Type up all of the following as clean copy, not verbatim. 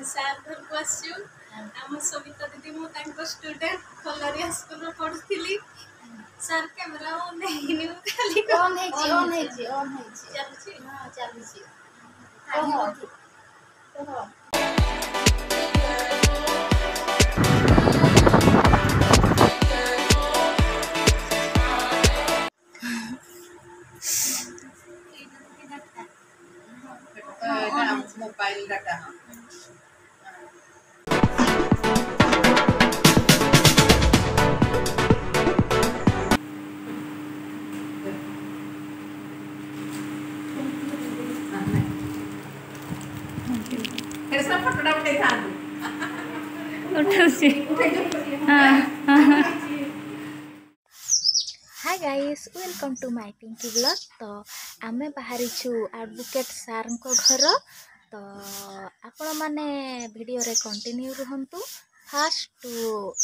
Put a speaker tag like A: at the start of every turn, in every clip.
A: सार घर को आसु आम सविता दीदी मु स्टूडेंट कलरिया स्कूल पढ़ुली सार कैमरा ऑन नहीं खाली
B: ऑन है चलछि हां चलछि ओहो
C: मोबाइल डाटा फोटोटा उठे
B: hi guys welcome to my Pinky blog. तो आमे बाहरी छु एडवोकेट सार को घर। तो आपण माने वीडियो रे कंटिन्यू रहंतु फर्स्ट टू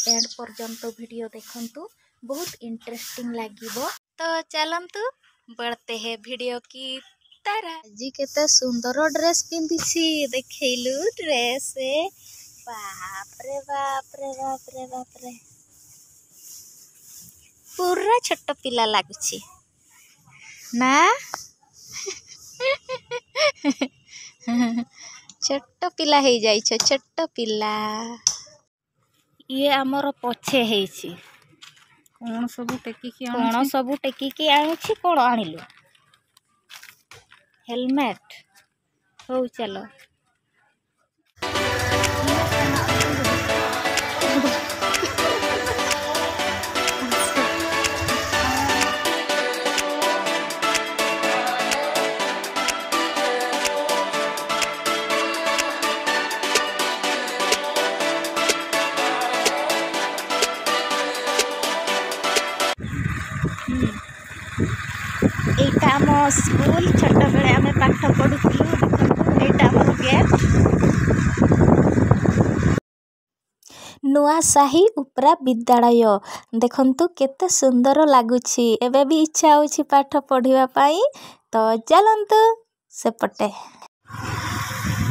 B: एंड पर्यंत वीडियो देखंतु बहुत इंटरेस्टिंग लागिबो। तो चलंतु बढ़ते हैं वीडियो की तरह। जी केते सुंदर ड्रेस पिंदिछि देखैलु ड्रेस बाप रे बाप रे बाप रे बाप रे पूरा छोट पिला लागुछि ना छोट पिला हे जाई छ छोट पिला। ये हमर पछे हेछि कोन सब टेकी के आछि कोन आनिलु हेलमेट हो चलो एटा मो स्कूल छोट बेले आमे पाठ पढुथलु देखंतु एटा हमर गेट नुआसाही उपरा विद्यालय देखंतु केते सुंदर लागुछि। एबे भी इच्छा होछि पाठ पढिबा पाई। तो चलंतु सेपटे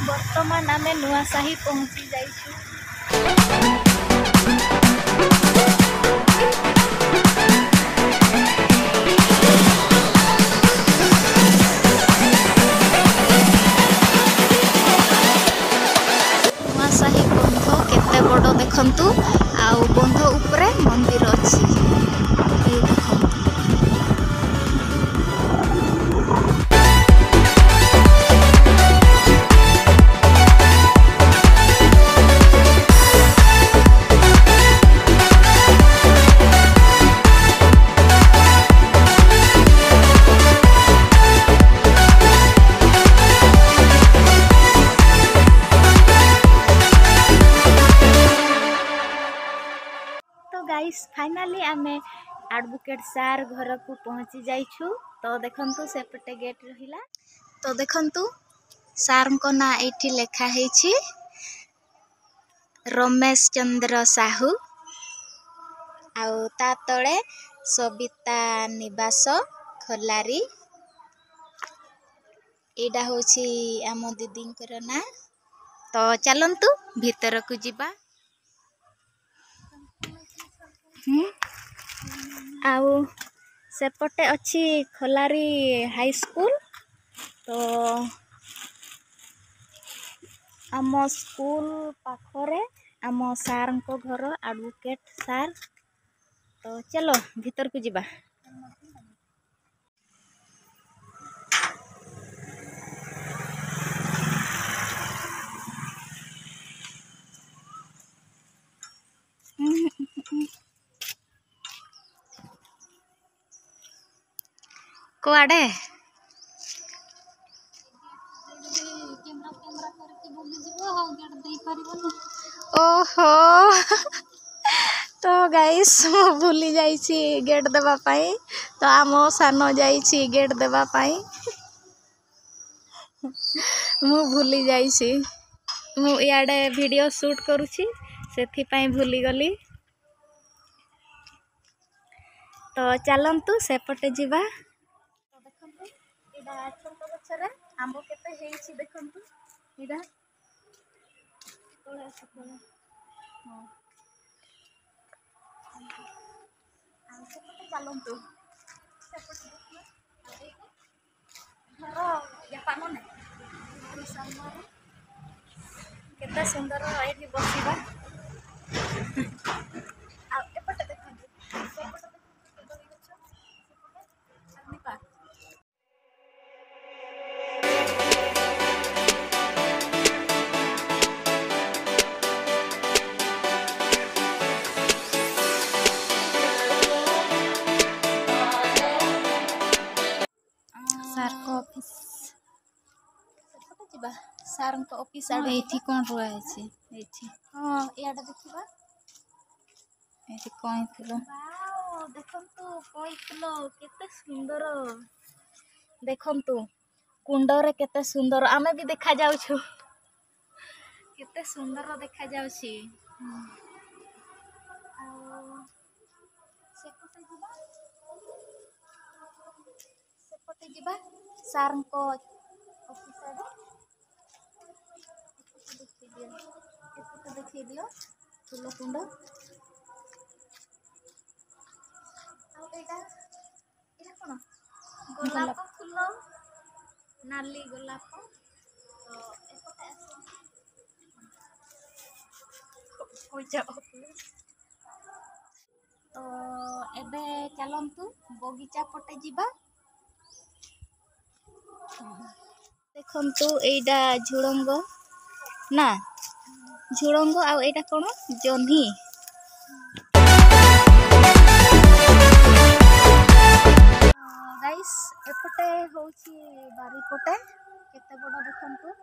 B: वर्तमान आमे नुआसाही पहुंची जाइछु। देखंतु आउ बंध ऊपर मंदिर अछि फाइनली आमे एडवोकेट सार घर को पहुंची जाइछु। तो देखंतु सेपटे गेट रहिला। तो देखंतु सार को ना एठी लेखा हेछि रमेश चंद्र साहू आउ ता तळे सविता निवास खलारी एडा होछि आम दीदी ना। तो चलंतु भीतर को जिबा। आउ सेपटे अच्छी खलारी हाई स्कूल। तो आम स्कूल पाखरे आम सार को घर एडवोकेट सार। तो चलो भीतर को जिबा। कुआडे ओहो तो गाइस भूली जाइछि गेट देवा पाई। तो आम सान जाइछि गेट देवा पाई मु भूली जाइछि। मु इयाडे वीडियो शूट करूछि सेथि पाई भूली गली। तो चलंतु सेपटे जिबा। तो ଏଇଟା ଛୋଟ ଗଛରେ ଆମ୍ବ କେତେ ହେଇଛି ଦେଖନ୍ତୁ। ଏଇଟା ତଳେ ଆସ ତଳେ। ହଁ ଆଉ ସେପଟେ ଚାଲନ୍ତୁ। ସେପଟେ ଦେଖିବା। ଆଉ ଏଇଟା ଘର ଜାପାନ ନାହିଁ ଘର ସାମ୍ନାରେ କେତେ ସୁନ୍ଦର ଏଇଠି ବସିବା। ଆଉ ଏପଟେ ଦେଖନ୍ତୁ ସେପଟେ ଦେଖନ୍ତୁ କଦଳୀ ଗଛ ସେପଟେ ଚାଲିବା।
D: ସାର୍ଙ୍କ ଅଫିସ୍
B: ସେପଟେ ଯିବା ସାର୍ଙ୍କ ଅଫିସ୍ ଆଡ଼େ
D: ଏଇଠି କ'ଣ ରୁଆ ହେଇଛି ଏଇଠି
B: ହଁ ଇଆଡ଼େ ଦେଖିବା।
D: ଏଇଠି କଇଁ ଫୁଲ
B: ବାଓ ଦେଖନ୍ତୁ କଇଁ ଫୁଲ କେତେ ସୁନ୍ଦର। ଦେଖନ୍ତୁ କୁଣ୍ଡରେ କେତେ ସୁନ୍ଦର ଆମେ ବି ଦେଖାଯାଉଛୁ। କେତେ ସୁନ୍ଦର ଦେଖାଯାଉଛି। ଆଉ ସେପଟେ ଯିବା ସେପଟେ ଯିବା ସାର୍ଙ୍କ ଅଫିସ୍ ଆଡ଼େ। ଏପଟେ ଦେଖେଇ ଦିଅ ଫୁଲ କୁଣ୍ଡ। ଆଉ ଏଇଟା କ'ଣ ଗୋଲାପ ଫୁଲ ନାଲି ଗୋଲାପ। ତ ଏପଟେ ତ ଏବେ ଚାଲନ୍ତୁ ବଗିଚା ପଟେ ଯିବା। ଦେଖନ୍ତୁ ଏଇଟା ଝୁଡ଼ଙ୍ଗ ନା ଝୁଡ଼ଙ୍ଗ ଆଉ ଏଇଟା କ'ଣ ଜହ୍ନି। ଗାଇସ୍ ଏପଟେ ହଉଛି ବାରିପଟେ କେତେ ବଡ଼ ଦେଖନ୍ତୁ।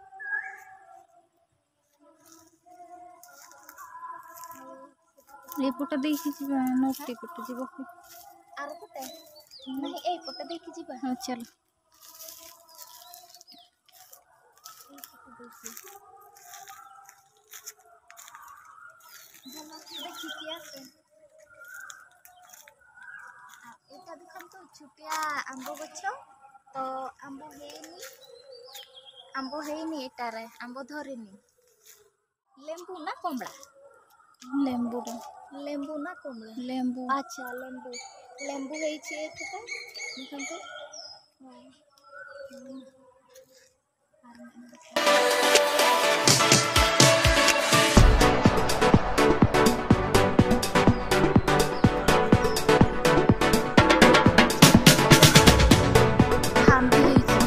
D: ଏଇପଟ ଦେଇକି ଯିବା ନା ଏପଟେ ଯିବ
B: ଆର ପଟେ ନାହିଁ ଏଇପଟେ ଦେଇକି ଯିବା।
D: ହଉ ଚାଲ।
B: ଦେଖିକି ଆସେ। ଏଇଟା ଦେଖନ୍ତୁ ଛୋଟିଆ ଆମ୍ବ ଗଛ ତ ଆମ୍ବ ହେଇନି ଏଟାରେ ଆମ୍ବ ଧରିନି। ଲେମ୍ବୁ ନା କମଳା
D: ଲେମ୍ବୁଟା
B: ଲେମ୍ବୁ ନା କମଳା
D: ଲେମ୍ବୁ
B: ଆଚ୍ଛା ଲେମ୍ବୁ ହେଇଛି ଏଠିଟା ଦେଖନ୍ତୁ।
D: ଆମ୍ବି ହେଇଛି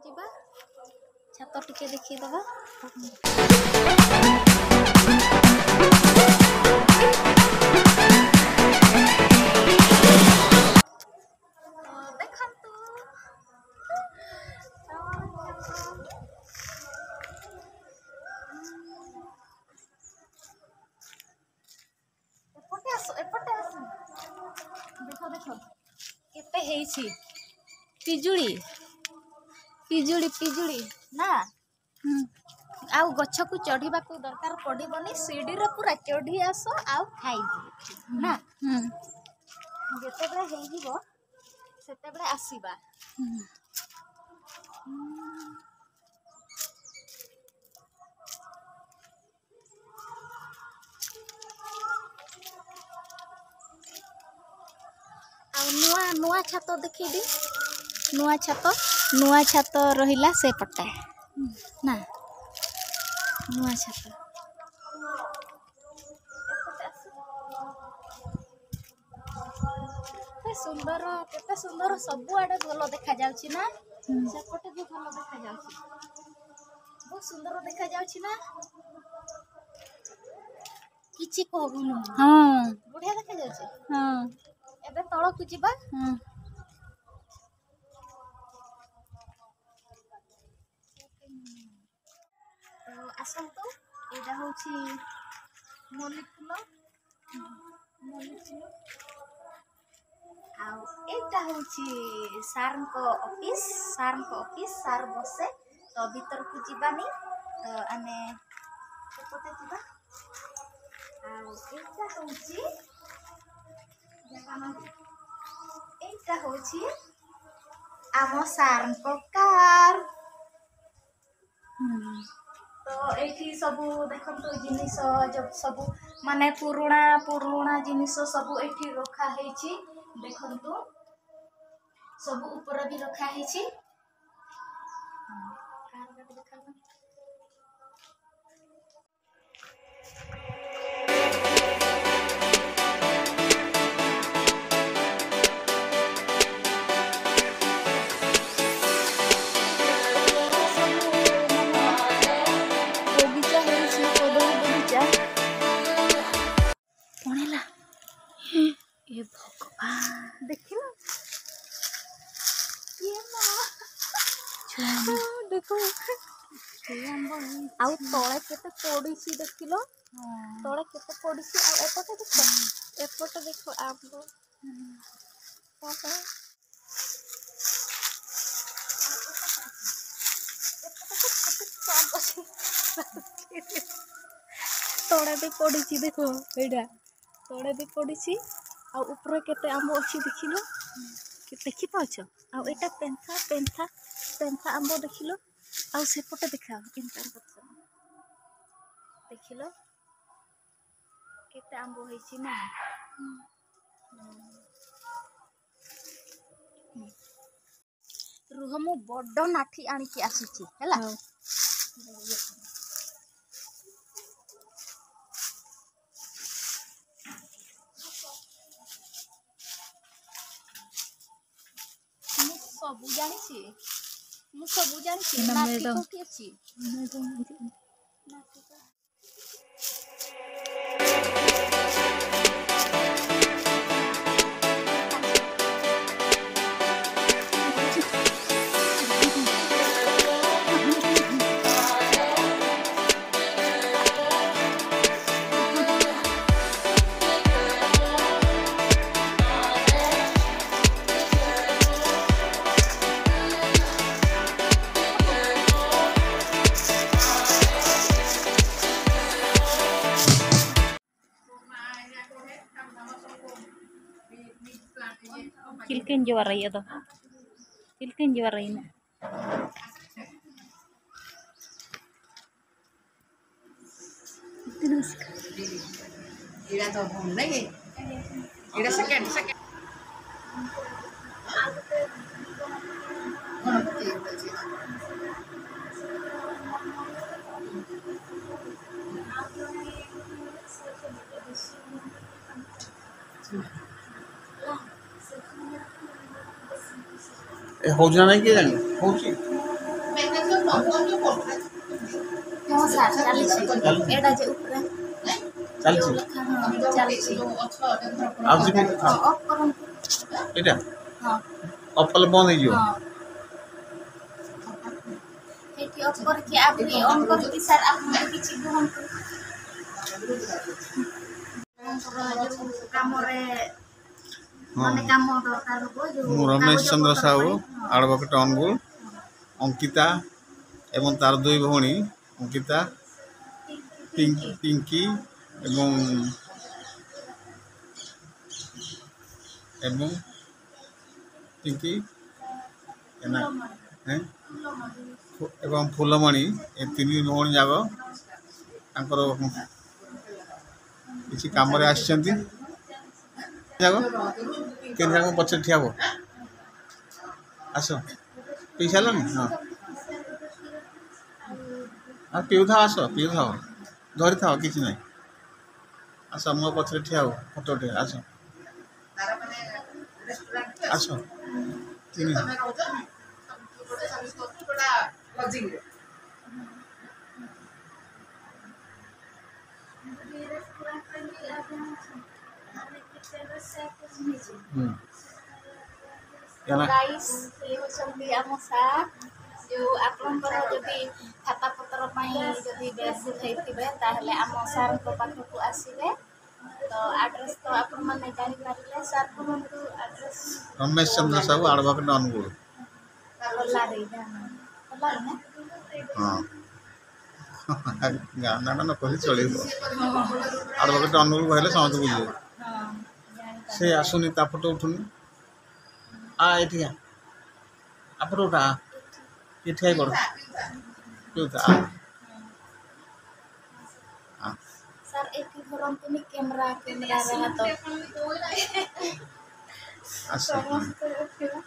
B: ଯିବା ଛାତ ଟିକେ ଦେଖିଦବା। ଦେଖନ୍ତୁ ଏପଟେ ଆସ ଦେଖ କେତେ ହେଇଛି ପିଜୁଳି ନା। ଆଉ ଗଛକୁ ଚଢିବାକୁ ଦରକାର ପଡ଼ିବନି ସିଡ଼ିରେ ପୁରା ଚଢି ଆସ ଆଉ ଖାଇଦିଅ ନା। ଯେତେବେଳେ ହେଇଯିବ ସେତେବେଳେ ଆସିବା। ଆଉ ନୂଆ ଛାତ ଦେଖେଇବି। ନୂଆ ଛାତ ରହିଲା ସେପଟେ ନା ନୂଆ ଛାତ। କେତେ ସୁନ୍ଦର ସବୁଆଡେ ଭଲ ଦେଖାଯାଉଛି ନା। ସେପଟେ ବି ଭଲ ଦେଖାଯାଉଛି ବହୁତ ସୁନ୍ଦର ଦେଖାଯାଉଛି ନା। କିଛି କହୁନୁ ବଢିଆ ଦେଖାଯାଉଛି। ଏବେ ତଳକୁ ଯିବା। ଆସନ୍ତୁ ଏଇଟା ହଉଛି ମଲ୍ଲି ଫୁଲ ଆଉ ଏଇଟା ହଉଛି ସାର୍ଙ୍କ ଅଫିସ୍ ସାର୍ ବସେ ତ ଭିତରକୁ ଯିବାନି ତ ଆମେ ସେପଟେ ଯିବା। ଆଉ ଏଇଟା होची आम सार कार तो एठी सब देखो जिनिस जब सब माने पुराणा पुराणा जिनिस सब एठी रखा हेची देखंतु सब ऊपर भी रखा हेची कार गाड़ी देखा
D: ये भगवान
B: देखियो ये मां देखो आउ तळे केते पड़ीसी देखिलो तळे केते पड़ीसी आ एपटे देखो
D: एपटे देखो आंब तोड़ा भी पड़ी देख एटा तोड़ा भी पड़ी आ ऊपर केते आंब अच्छी देखिलो देखी पाछ आ एटा पेंथा पेंथा पेंथा आंब देखिलो आ सेपटे देखा
B: देखिलो केते आंबो होईची ना रुह मु बड़ नाठी आनी की आसीची हैला सबू जानी मु सबू जानी नाठी कोठी अछि
D: Kilkin juara ya tuh. Kilkin juara ini. Terus.
C: Ira tuh home lagi. Ira second.
E: होजना नहीं किए जानी होची
B: हां सर चली एडा जे ऊपर
E: चल छी
B: चली
E: आज जी हां
B: ऑफ करन
E: एटा
B: हां
E: ऑफ कल बंद हो
B: हां एटी ऑफ करके आपनी ऑन करके सर आप किछि ग्रहण काम रे माने काम दरकार हो जो
E: मु रमेश चंद्र साहू एडवोकेट अनुगुल अंकिता एवं तार दुई भौणी अंकिता पिंकी एवं पिंकी एवं फूलमणि ए तीन भौणी जाग तांकर किसी काम रे आछंती जाग केन जाग पछे ठिया हो आसो पैसा लन हां आ पिउ था आसो पिउ था धरि था किछि नै आसो मो पछे ठिया हो फोटो उठे आसो आसो तीन
B: गाइस ये होचंदी हम सार जो आपनकर जदी खाता पत्र पई जदी बेस थैतिबे ताहले हम सार को पाखो को आसीबे तो एड्रेस तो आपन माने जानि पारिले सार को एड्रेस
E: रमेश चंद्र साहू एडवोकेट अनुगुल
B: बोला रे ना
E: हां गाना ना कहि चलेबो एडवोकेट अनुगुल कहले समझ बुझे
B: हां
E: से आसुनी ता फोटो उठुनी ଏଠି ଆପଣ ଉଠା ଏଠି ଆଇ ପଡ଼
B: ସାର୍ ଏଠି ଧରନ୍ତୁନି କ୍ୟାମେରାରେ ହାତ
E: ଆସ
B: ସମସ୍ତେ ଉଠିବା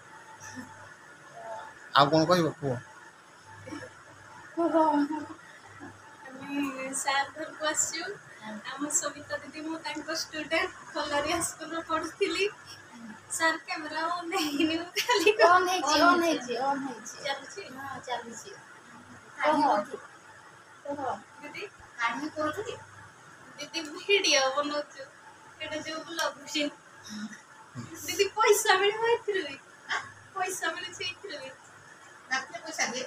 E: ଆଉ କ'ଣ କହିବ କୁହ?
A: ଆମେ ସାର୍ ଘରକୁ ଆସିଛୁ। ଆମ ସବିତା ଦିଦି ମୁଁ ତାଙ୍କ ଷ୍ଟୁଡେଣ୍ଟ ଖଲାରିଆ ସ୍କୁଲରେ ପଢୁଥିଲି। ସାର୍ କ୍ୟାମେରା ଅନ୍ ହେଇନି ମୁଁ ଖାଲି
B: ଅନ୍ ହେଇଛି
A: ଚାଲୁଛି।
B: ହଁ ଚାଲିଛି
A: ଦିଦି
C: କାହିଁ କରୁଛୁ କି?
A: ଦିଦି ଭିଡିଓ ବନଉଛୁ ଏଇଟା ଯୋଉ ବ୍ଲଗ ଦିଦି ପଇସା ମିଳିବ ଏଥିରୁ ବି ପଇସା ମିଳୁଛି ଏଥିରୁ ବି
C: ରାତିରେ ପଇସା ଦିଏ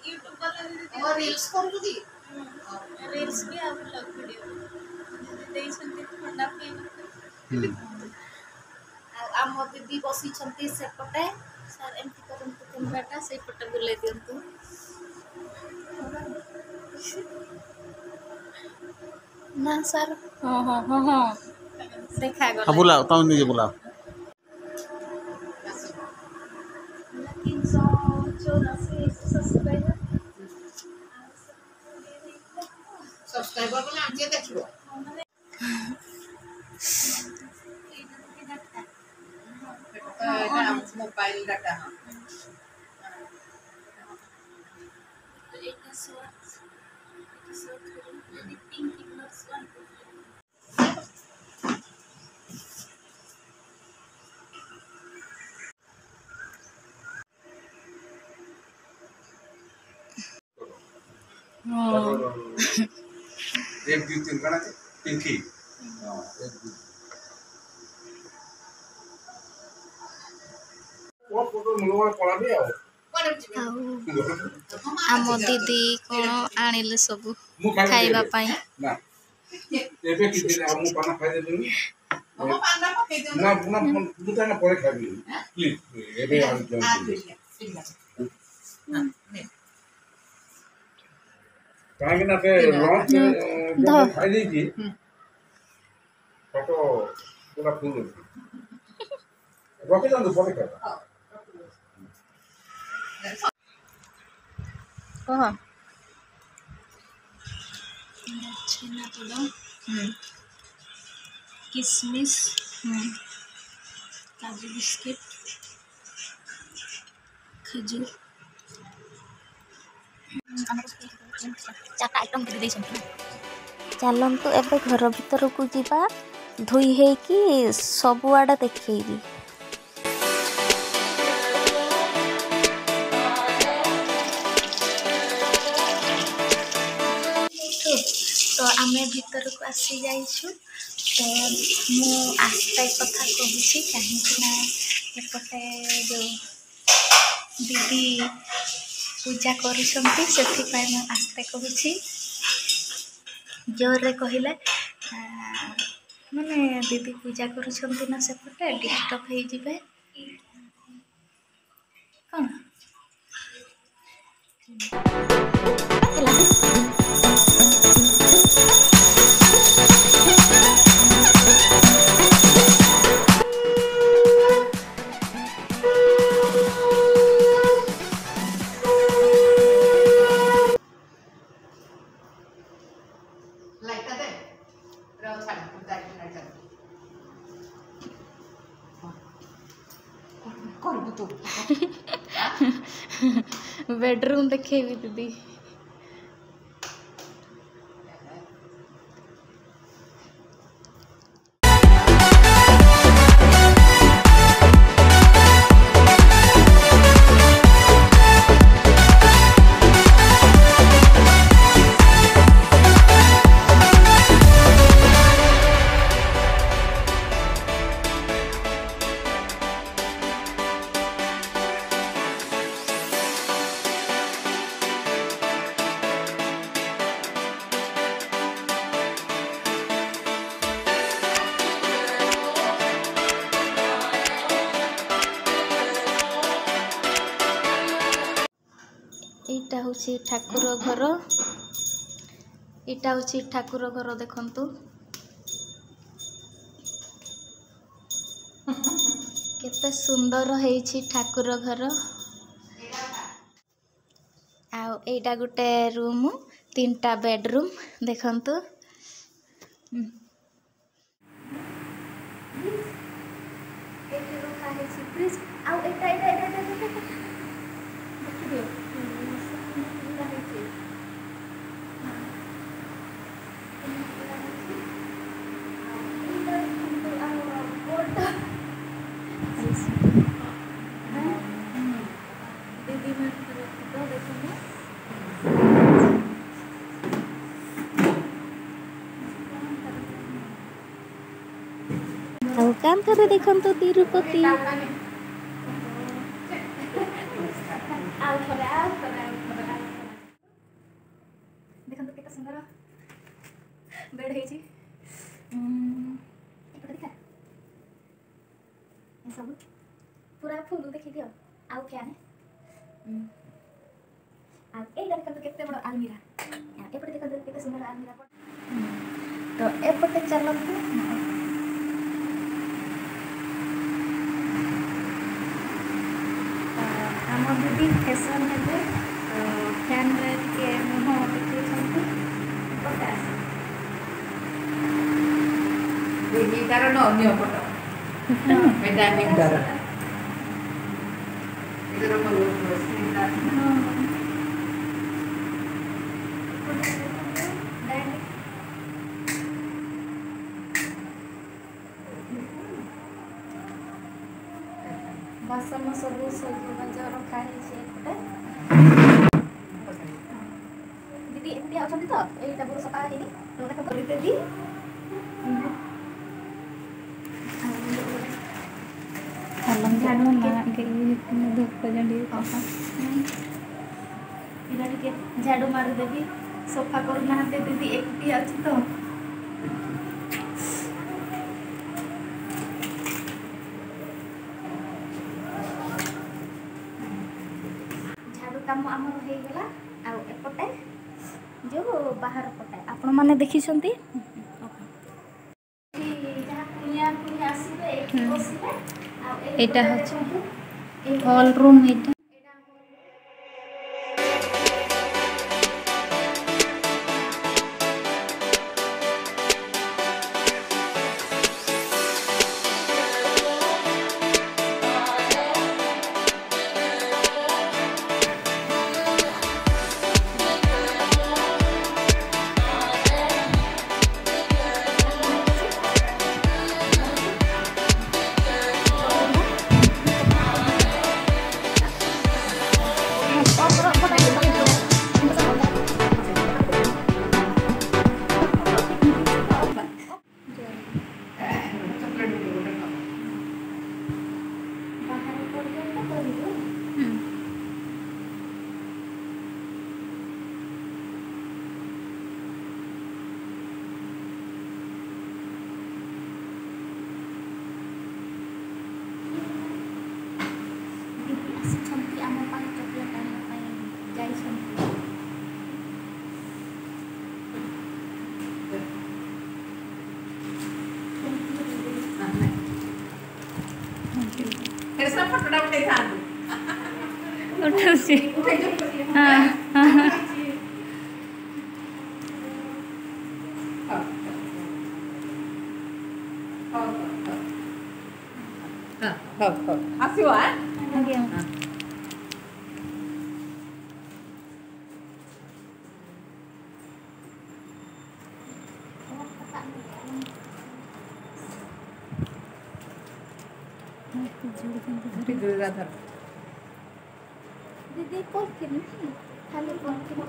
A: ୟୁଟ୍ୟୁବ ବାଲା ଦିଦି
C: ରିଲ୍ସ କରୁଛୁ କି?
A: ରିଲ୍ସ ବି ଆଉ ବ୍ଲଗ ଭିଡିଓ ଦେଇଛନ୍ତି ଥଣ୍ଡା ପିଇବାକୁ।
B: ଆଉ ଆମ ଦିଦି ବସିଛନ୍ତି ସେପଟେ ସାର୍ ଏମିତି କରନ୍ତୁ କ୍ୟାମେରାଟା ସେଇପଟେ ବୁଲେଇ ଦିଅନ୍ତୁ ନା ସାର୍ ହଁ ଦେଖାଗଲା
E: ବୁଲାଅ ତମେ ନିଜେ ବୁଲାଅ।
B: 384 ସବସ୍କ୍ରାଇବର
C: ସବସ୍କ୍ରାଇବର ବୋଲେ ଆଣିକି ଦେଖିବ ମୋବାଇଲ ଡାଟା
E: एक दो तीन गणा पिंकी
B: ଆମ ଦିଦି କ'ଣ ଆଣିଲେ ସବୁ ଖାଇବା ପାଇଁ
E: ଏବେ କିଛି ମୁଁ ପାନ ଖାଇଦେଲିନି ନା ମୁଁ ତାଙ୍କ ପରେ ଖାଇବି ପ୍ଲିଜ ଏବେ କାହିଁକି ନା ସେ ଲଞ୍ଚ ଖାଇଦେଇଛି ଫଟୋ ପୁରା ଫୁଲ ଅଛି ରଖିଦିଅନ୍ତୁ ପରେ ଖାଇବା
B: କହ
A: ଛେନାପୋଡ଼ କିସମିସ୍ କାଜୁ ବିସ୍କିଟ୍ ଖଜୁର
B: ଚାରିଟା ଆଇଟମ୍ କରି ଦେଇଛନ୍ତି। ଚାଲନ୍ତୁ ଏବେ ଘର ଭିତରକୁ ଯିବା ଧୋଇ ହେଇକି ସବୁଆଡ଼େ ଦେଖେଇବି। ତ ଆମେ ଭିତରକୁ ଆସି ଯାଇଛୁ। ତ ମୁଁ ଆସ୍ତେ କଥା କହୁଛି କାହିଁକି ନା ଏପଟେ ଯେଉଁ ଦିଦି ପୂଜା କରୁଛନ୍ତି ସେଥିପାଇଁ ମୁଁ ଆସ୍ତେ କହୁଛି। ଜୋରରେ କହିଲେ ମାନେ ଦିଦି ପୂଜା କରୁଛନ୍ତି ନା ସେପଟେ ଡିଷ୍ଟର୍ବ ହେଇଯିବେ କ'ଣ ହେଲା।
C: ଲାଇଟା ଦେ ଛାଡ କରିବୁ ତୁ
B: ବେଡରୁମ୍ ଦେଖେଇବି ଦିଦି। এইটা হচ্ছে ঠাকুর ঘর, এটা হচ্ছে ঠাকুর ঘর দেখন্তু केते सुंदर है ठाकुर घर आउ एटा गोटे रूम 3टा बेडरूम देखंतु ଆଉ କାନ୍ଥରେ ଦେଖନ୍ତୁ ତିରୁପତି ଦେଖନ୍ତୁ କେତେ ସୁନ୍ଦର ବେଡ୍ ହେଇଛି ଏପଟେ ଦେଖା ଏସବୁ ପୁରା ଫୁଲ ଦେଖିଦିଅ ଆଉ ଫ୍ୟାନ୍ ଆଉ ଏଇଟା ଦେଖନ୍ତୁ କେତେ ବଡ଼ ଆଲମିରା ଏପଟେ ଦେଖନ୍ତୁ କେତେ ସୁନ୍ଦର ଆଲମିରା ତ ଏପଟେ ଚାଲନ୍ତୁ ଆମ ଦିଦି ଫ୍ୟାସନ୍ ହେବେ ଫ୍ୟାନ୍ରେ ଟିକେ ମୁହଁ ଦେଖେଇଛନ୍ତି ପଟାସ
C: ତାର ଅନ୍ୟ ପଟ ଡାଇନିଂ ତାର
B: ବାସନ ସବୁ ସଜବାଜ ରଖା ହେଇଛି ଏପଟେ ଦିଦି ଏମିତି ଅଛନ୍ତି ତ ଏଇଟା ବହୁତ ସଫା ହେଇନି ତ ଦେଖ କରିଦେବି ଝାଡୁ ଏଇଟା ଟିକେ ଝାଡୁ ମାରିଦେବି ସଫା କରୁନାହାନ୍ତି ଦିଦି ଏକୁଟିଆ ଅଛି ତ କାମ ଆମର ହେଇଗଲା ଆଉ ଏପଟେ ଯେଉଁ ବାହାର ପଟେ ଆପଣମାନେ ଦେଖିଛନ୍ତି ଯାହା କୁଣିଆ ଆସିବେ ଏଇଠି ବସିବେ ଆଉ ଏଇଟା ହେଉଛି ହଲ୍ ରୁମ୍ ଏଇଟା
C: ଫଟୋଟା ଉଠେଇଥାନ୍ତୁ
B: ଉଠଉଛି ହଁ
C: ଆସିବ
B: ଆଜ୍ଞା दीदी पॉलिथिन खाली polythene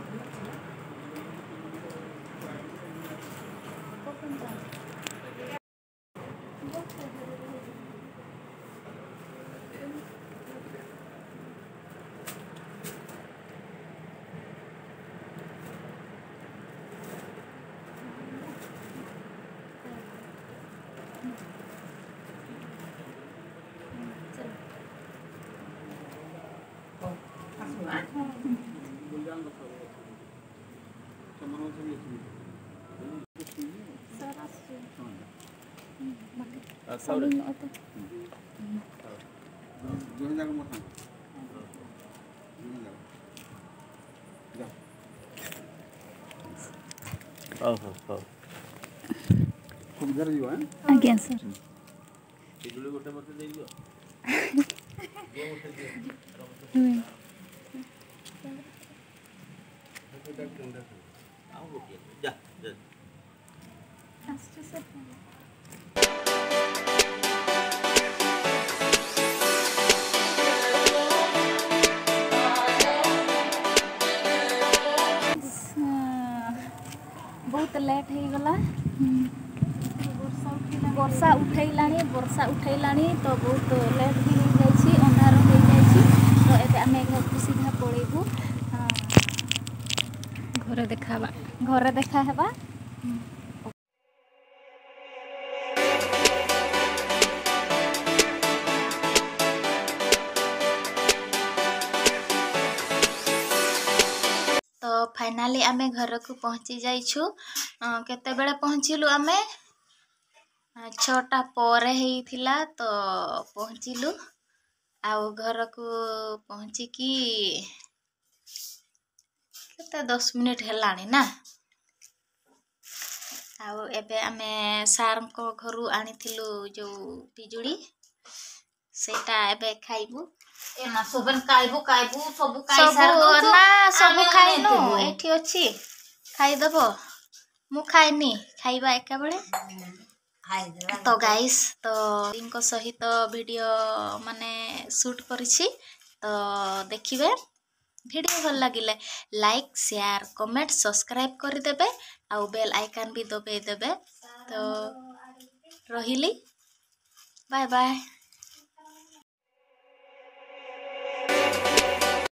B: Saling auto.
E: Jangan jago mo tang.
F: Oh.
E: Kumdar jiwa.
B: Again, sir.
F: Tidur gote mate dei diyo. Ja.
B: बहुत लेट हो गला वर्षा उठैलानी तो बहुत लेट भी हो जाइए अंधार हो जाइए तो एबे आमे घर को सीधा पळेबू घरे देखा हेबा तो फाइनाली आमे घर को पहुँची जाइछु केते बेले पहुँचिलु आमे 6टा पर हेइथिला तो पहुँचिलु आउ घर को पहुँची की केते 10 मिनिट हेलानी ना आउ एबे आमे सार को घरु आनिथिलु जो पिजुड़ी सेटा एबे खाइबु
G: एना सोबन काइबू सब काई सार
B: सब ना सब खाइनु एठी अछि खाइ दबो मु खाइनी खाइबा एका बेले
G: खाइ देला
B: तो गाइस तो इनको सहित वीडियो माने शूट करिछि तो देखिबे वीडियो भल लागिले लाइक शेयर कमेंट सब्सक्राइब कर देबे आ बेल आइकन भी दबे देबे तो रहिली बाय बाय।